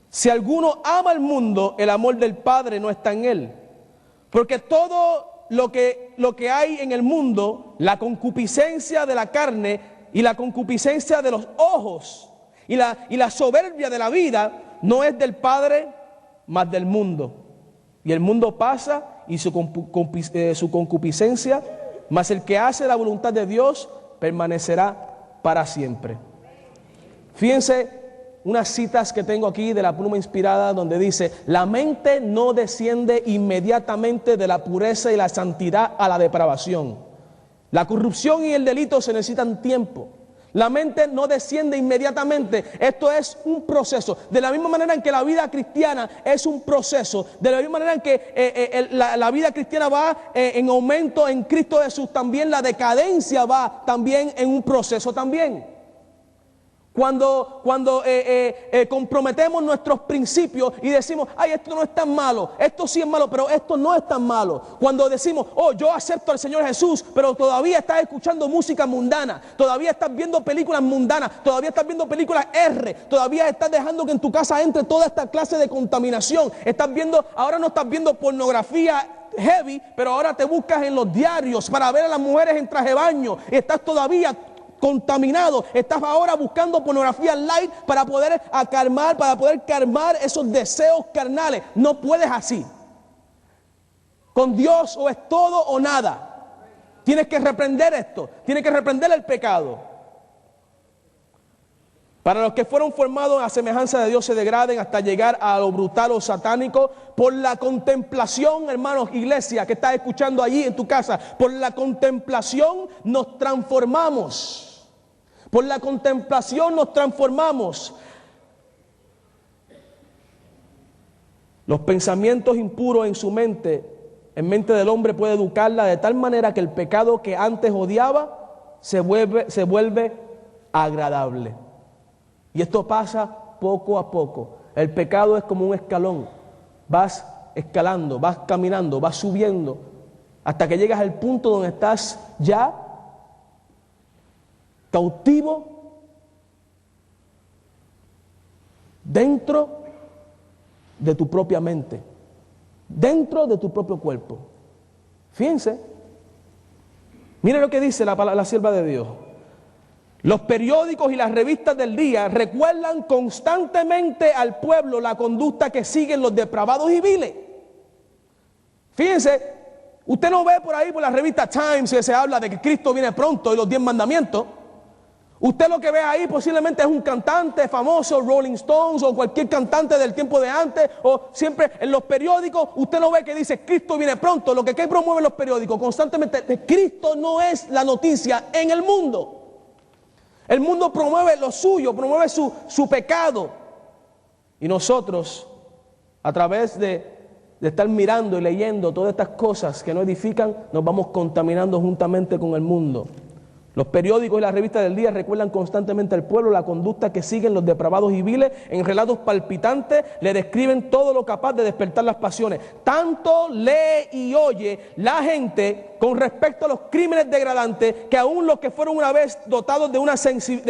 Si alguno ama al mundo, el amor del Padre no está en él. Porque todo lo que hay en el mundo, la concupiscencia de la carne y la concupiscencia de los ojos y la soberbia de la vida, no es del Padre, mas del mundo. Y el mundo pasa y su concupiscencia, mas el que hace la voluntad de Dios permanecerá para siempre. Fíjense unas citas que tengo aquí de la pluma inspirada, donde dice: la mente no desciende inmediatamente de la pureza y la santidad a la depravación. La corrupción y el delito se necesitan tiempo. La mente no desciende inmediatamente. Esto es un proceso. De la misma manera en que la vida cristiana es un proceso, de la misma manera en que la vida cristiana va en aumento en Cristo Jesús, también la decadencia va también en un proceso también. Cuando comprometemos nuestros principios y decimos: ay, esto no es tan malo, esto sí es malo, pero esto no es tan malo. Cuando decimos: oh, yo acepto al Señor Jesús, pero todavía estás escuchando música mundana, todavía estás viendo películas mundanas, todavía estás viendo películas R, todavía estás dejando que en tu casa entre toda esta clase de contaminación. Ahora no estás viendo pornografía heavy, pero ahora te buscas en los diarios para ver a las mujeres en traje de baño. Estás todavía contaminado, estás ahora buscando pornografía light para poder calmar esos deseos carnales. No puedes así. Con Dios o es todo o nada. Tienes que reprender esto, tienes que reprender el pecado. Para los que fueron formados a semejanza de Dios se degraden hasta llegar a lo brutal o satánico por la contemplación, hermanos, iglesia que estás escuchando allí en tu casa. Por la contemplación nos transformamos. Por la contemplación nos transformamos. Los pensamientos impuros en su mente, en mente del hombre, puede educarla de tal manera que el pecado que antes odiaba se vuelve agradable. Y esto pasa poco a poco. El pecado es como un escalón. Vas escalando, vas caminando, vas subiendo, hasta que llegas al punto donde estás ya cautivo dentro de tu propia mente, dentro de tu propio cuerpo. Fíjense, mire lo que dice la sierva de Dios. Los periódicos y las revistas del día recuerdan constantemente al pueblo la conducta que siguen los depravados y viles. Fíjense, usted no ve por ahí por la revista Times que se habla de que Cristo viene pronto y los 10 mandamientos. Usted lo que ve ahí posiblemente es un cantante famoso, Rolling Stones o cualquier cantante del tiempo de antes, o siempre en los periódicos usted no ve que dice Cristo viene pronto. Lo que promueven los periódicos constantemente, Cristo no es la noticia en el mundo. El mundo promueve lo suyo, promueve su pecado. Y nosotros, a través de estar mirando y leyendo todas estas cosas que no edifican, nos vamos contaminando juntamente con el mundo. Los periódicos y las revistas del día recuerdan constantemente al pueblo la conducta que siguen los depravados y viles. En relatos palpitantes le describen todo lo capaz de despertar las pasiones. Tanto lee y oye la gente con respecto a los crímenes degradantes, que aún los que fueron una vez dotados de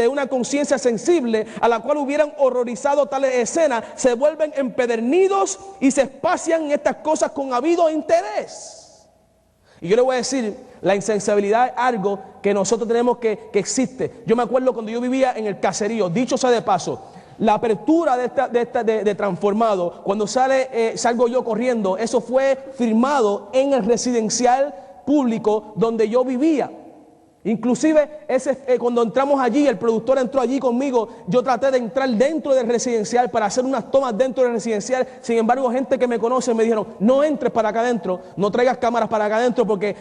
una conciencia sensible a la cual hubieran horrorizado tales escenas, se vuelven empedernidos y se espacian en estas cosas con habido interés. Y yo le voy a decir, la insensibilidad es algo que nosotros tenemos que existe. Yo me acuerdo cuando yo vivía en el caserío, dicho sea de paso, la apertura de Transformado, cuando salgo yo corriendo, eso fue firmado en el residencial público donde yo vivía. Inclusive cuando entramos allí, el productor entró allí conmigo, yo traté de entrar dentro del residencial para hacer unas tomas dentro del residencial. Sin embargo, gente que me conoce me dijeron, no entres para acá adentro, no traigas cámaras para acá adentro, porque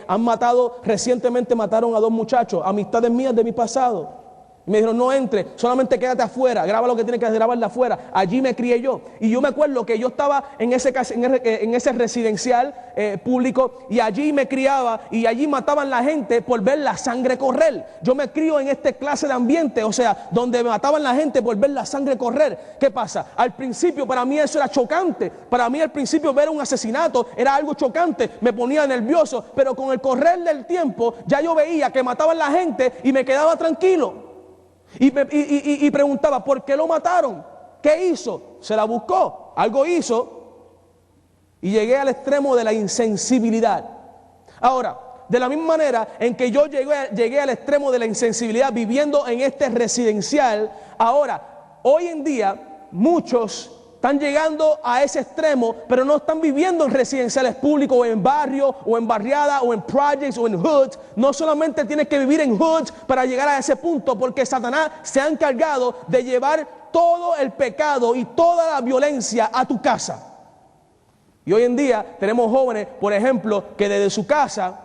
recientemente mataron a 2 muchachos, amistades mías de mi pasado. Me dijeron, no entres, solamente quédate afuera, graba lo que tienes que grabar de afuera. Allí me crié yo. Y yo me acuerdo que yo estaba en ese residencial público, y allí me criaba, y allí mataban la gente por ver la sangre correr. Yo me crío en esta clase de ambiente, o sea, donde mataban la gente por ver la sangre correr. ¿Qué pasa? Al principio para mí eso era chocante. Para mí al principio ver un asesinato era algo chocante, me ponía nervioso. Pero con el correr del tiempo ya yo veía que mataban la gente y me quedaba tranquilo. Y preguntaba, ¿por qué lo mataron? ¿Qué hizo? Se la buscó, algo hizo, y llegué al extremo de la insensibilidad. Ahora, de la misma manera en que yo llegué al extremo de la insensibilidad viviendo en este residencial, ahora, hoy en día, muchos están llegando a ese extremo, pero no están viviendo en residenciales públicos, o en barrios, o en barriadas, o en projects, o en hoods. No solamente tienes que vivir en hoods para llegar a ese punto, porque Satanás se ha encargado de llevar todo el pecado y toda la violencia a tu casa. Y hoy en día tenemos jóvenes, por ejemplo, que desde su casa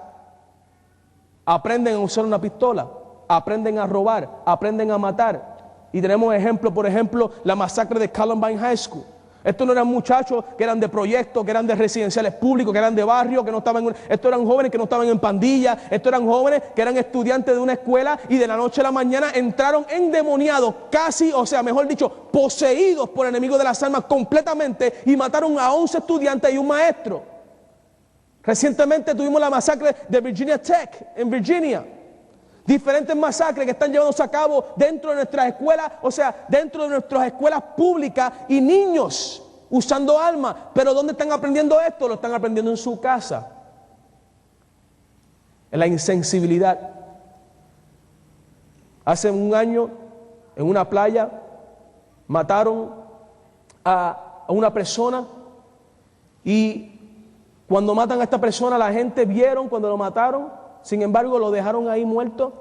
aprenden a usar una pistola, aprenden a robar, aprenden a matar. Y tenemos ejemplos, por ejemplo, la masacre de Columbine High School. Estos no eran muchachos que eran de proyectos, que eran de residenciales públicos, que eran de barrio, que no estaban estos eran jóvenes que no estaban en pandilla, estos eran jóvenes que eran estudiantes de una escuela, y de la noche a la mañana entraron endemoniados, casi, o sea, mejor dicho, poseídos por enemigos de las almas completamente, y mataron a 11 estudiantes y un maestro. Recientemente tuvimos la masacre de Virginia Tech, en Virginia. Diferentes masacres que están llevándose a cabo dentro de nuestras escuelas, o sea, dentro de nuestras escuelas públicas, y niños usando armas. Pero ¿dónde están aprendiendo esto? Lo están aprendiendo en su casa. En la insensibilidad. Hace un año, en una playa, mataron a una persona, y cuando matan a esta persona, la gente vieron cuando lo mataron. Sin embargo, lo dejaron ahí muerto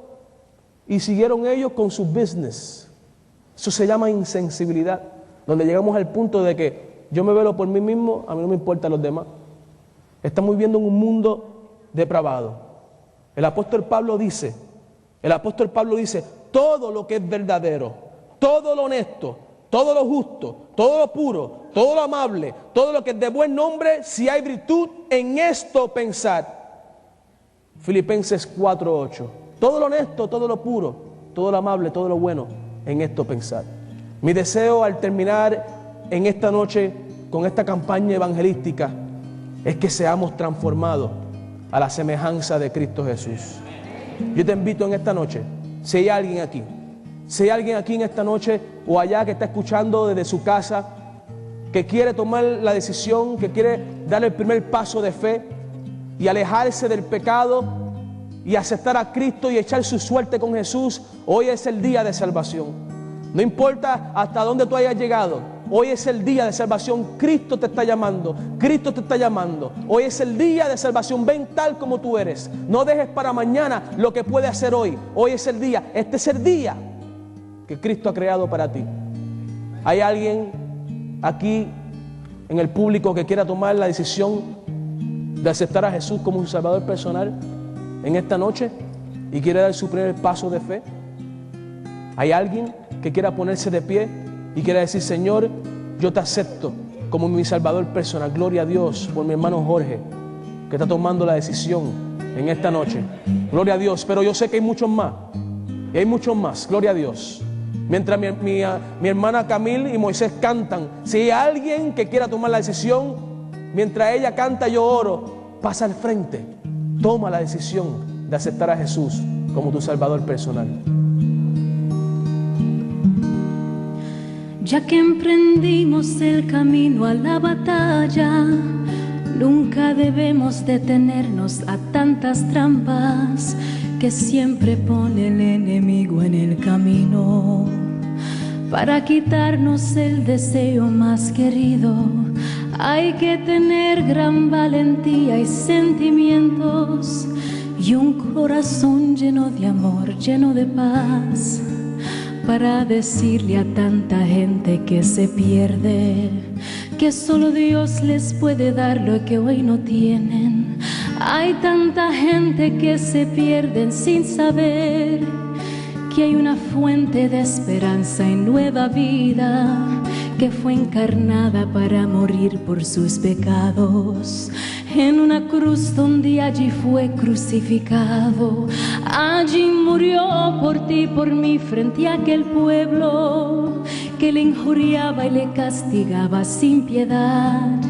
y siguieron ellos con su business. Eso se llama insensibilidad, donde llegamos al punto de que yo me velo por mí mismo, a mí no me importan los demás. Estamos viviendo en un mundo depravado. El apóstol Pablo dice, todo lo que es verdadero, todo lo honesto, todo lo justo, todo lo puro, todo lo amable, todo lo que es de buen nombre, si hay virtud, en esto pensad. Filipenses 4:8. Todo lo honesto, todo lo puro, todo lo amable, todo lo bueno, en esto pensar. Mi deseo al terminar en esta noche con esta campaña evangelística es que seamos transformados a la semejanza de Cristo Jesús. Yo te invito en esta noche, si hay alguien aquí en esta noche o allá que está escuchando desde su casa, que quiere tomar la decisión, que quiere dar el primer paso de fe y alejarse del pecado y aceptar a Cristo y echar su suerte con Jesús, hoy es el día de salvación. No importa hasta dónde tú hayas llegado, hoy es el día de salvación. Cristo te está llamando, Cristo te está llamando. Hoy es el día de salvación. Ven tal como tú eres. No dejes para mañana lo que puedes hacer hoy. Hoy es el día, este es el día que Cristo ha creado para ti. ¿Hay alguien aquí en el público que quiera tomar la decisión de aceptar a Jesús como su Salvador personal en esta noche y quiere dar su primer paso de fe? ¿Hay alguien que quiera ponerse de pie y quiera decir: Señor, yo te acepto como mi Salvador personal? Gloria a Dios por mi hermano Jorge, que está tomando la decisión en esta noche. Gloria a Dios. Pero yo sé que hay muchos más, y hay muchos más. Gloria a Dios. Mientras mi hermana Camil y Moisés cantan, si hay alguien que quiera tomar la decisión, mientras ella canta yo oro, pasa al frente, toma la decisión de aceptar a Jesús como tu Salvador personal. Ya que emprendimos el camino a la batalla, nunca debemos detenernos a tantas trampas que siempre pone el enemigo en el camino. Para quitarnos el deseo más querido, hay que tener gran valentía y sentimientos y un corazón lleno de amor, lleno de paz, para decirle a tanta gente que se pierde que solo Dios les puede dar lo que hoy no tienen. Hay tanta gente que se pierden sin saber que hay una fuente de esperanza y nueva vida que fue encarnada para morir por sus pecados en una cruz donde allí fue crucificado. Allí murió por ti y por mí frente a aquel pueblo que le injuriaba y le castigaba sin piedad,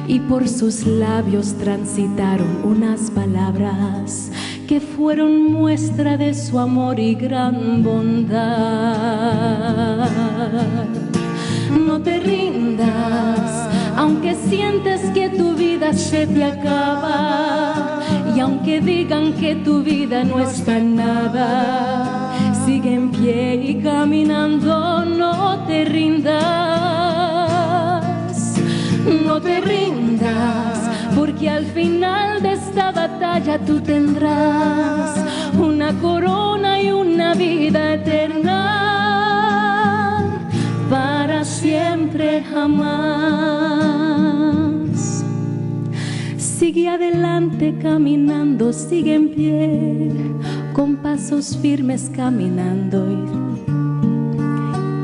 y por sus labios transitaron unas palabras que fueron muestra de su amor y gran bondad. No te rindas, aunque sientes que tu vida se te acaba, y aunque digan que tu vida no está en nada, sigue en pie y caminando, no te rindas, no te rindas, porque al final de esta batalla tú tendrás una corona y una vida eterna para siempre jamás. Sigue adelante caminando, sigue en pie, con pasos firmes caminando,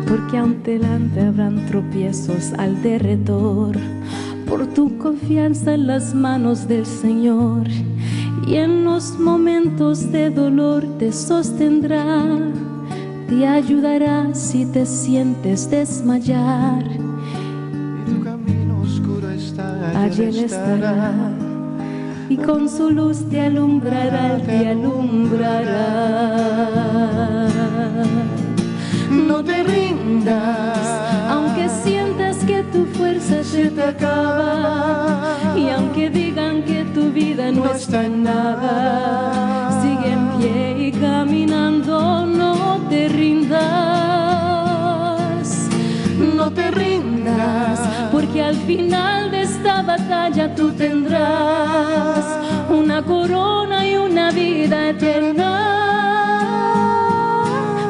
porque aún delante habrán tropiezos al derredor. Por tu confianza en las manos del Señor, y en los momentos de dolor te sostendrá, te ayudará si te sientes desmayar. Y tu camino oscuro está, allí Él estará, y con su luz te alumbrará, te alumbrará. No te rindas, aunque sientas que tu fuerza se te acaba, y aunque digan que tu vida no está en nada, sigue en pie y caminando, no te rindas, no te rindas, porque al final de esta batalla tú tendrás una corona y una vida eterna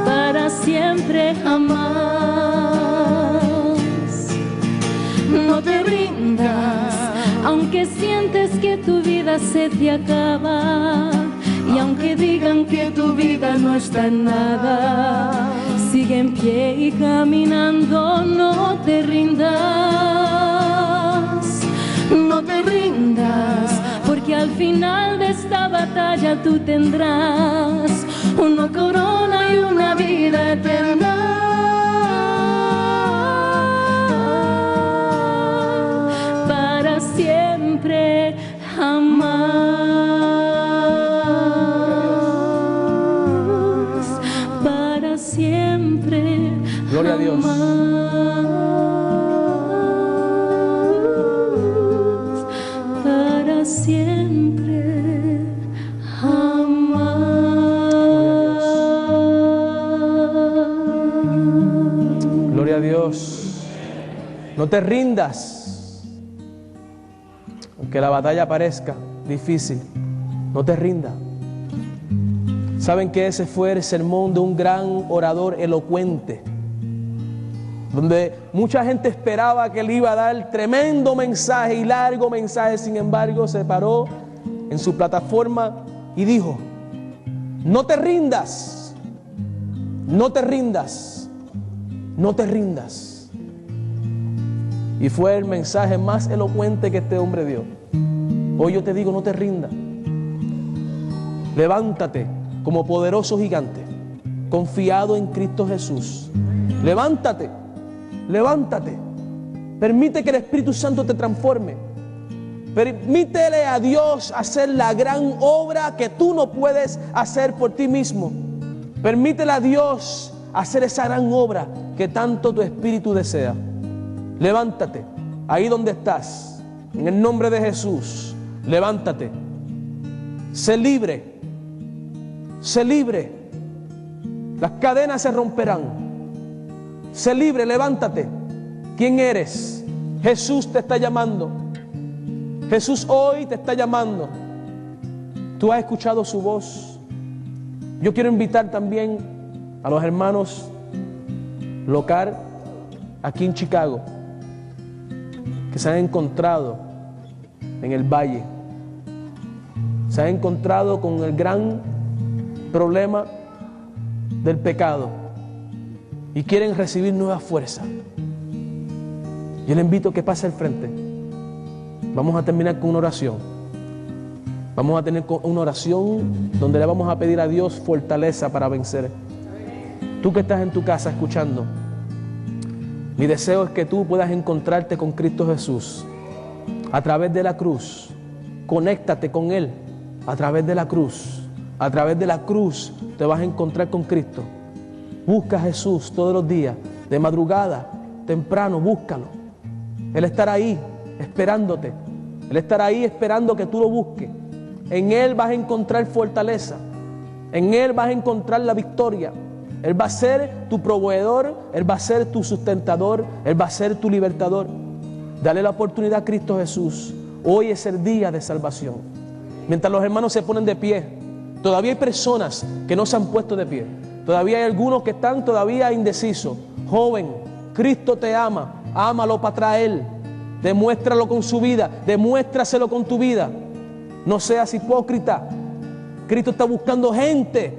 para siempre jamás. No te rindas, aunque sientes que tu vida se te acaba, y aunque digan que tu vida no está en nada, sigue en pie y caminando, no te rindas, no te rindas, porque al final de esta batalla tú tendrás una corona y una vida eterna Gloria a Dios. Para siempre, jamás. Gloria a Dios. No te rindas. Aunque la batalla parezca difícil, no te rindas. Saben que ese fue el sermón de un gran orador elocuente, donde mucha gente esperaba que él iba a dar tremendo mensaje y largo mensaje. Sin embargo, se paró en su plataforma y dijo: no te rindas, no te rindas, no te rindas. Y fue el mensaje más elocuente que este hombre dio. Hoy yo te digo, no te rindas. Levántate como poderoso gigante, confiado en Cristo Jesús. Levántate, levántate. Permite que el Espíritu Santo te transforme. Permítele a Dios hacer la gran obra que tú no puedes hacer por ti mismo. Permítele a Dios hacer esa gran obra que tanto tu espíritu desea. Levántate, ahí donde estás, en el nombre de Jesús. Levántate, sé libre, sé libre. Las cadenas se romperán. Sé libre, levántate. ¿Quién eres? Jesús te está llamando. Jesús hoy te está llamando. Tú has escuchado su voz. Yo quiero invitar también a los hermanos local aquí en Chicago, que se han encontrado en el valle, se han encontrado con el gran problema del pecado y quieren recibir nueva fuerza. Yo les invito a que pase al frente. Vamos a terminar con una oración. Vamos a tener una oración donde le vamos a pedir a Dios fortaleza para vencer. Tú que estás en tu casa escuchando, mi deseo es que tú puedas encontrarte con Cristo Jesús a través de la cruz. Conéctate con Él a través de la cruz. A través de la cruz te vas a encontrar con Cristo. Busca a Jesús todos los días, de madrugada, temprano, búscalo. Él estará ahí esperándote. Él estará ahí esperando que tú lo busques. En Él vas a encontrar fortaleza. En Él vas a encontrar la victoria. Él va a ser tu proveedor, Él va a ser tu sustentador, Él va a ser tu libertador. Dale la oportunidad a Cristo Jesús. Hoy es el día de salvación. Mientras los hermanos se ponen de pie, todavía hay personas que no se han puesto de pie. Todavía hay algunos que están todavía indecisos. Joven, Cristo te ama. Ámalo para traer. Demuéstralo con su vida. Demuéstraselo con tu vida. No seas hipócrita. Cristo está buscando gente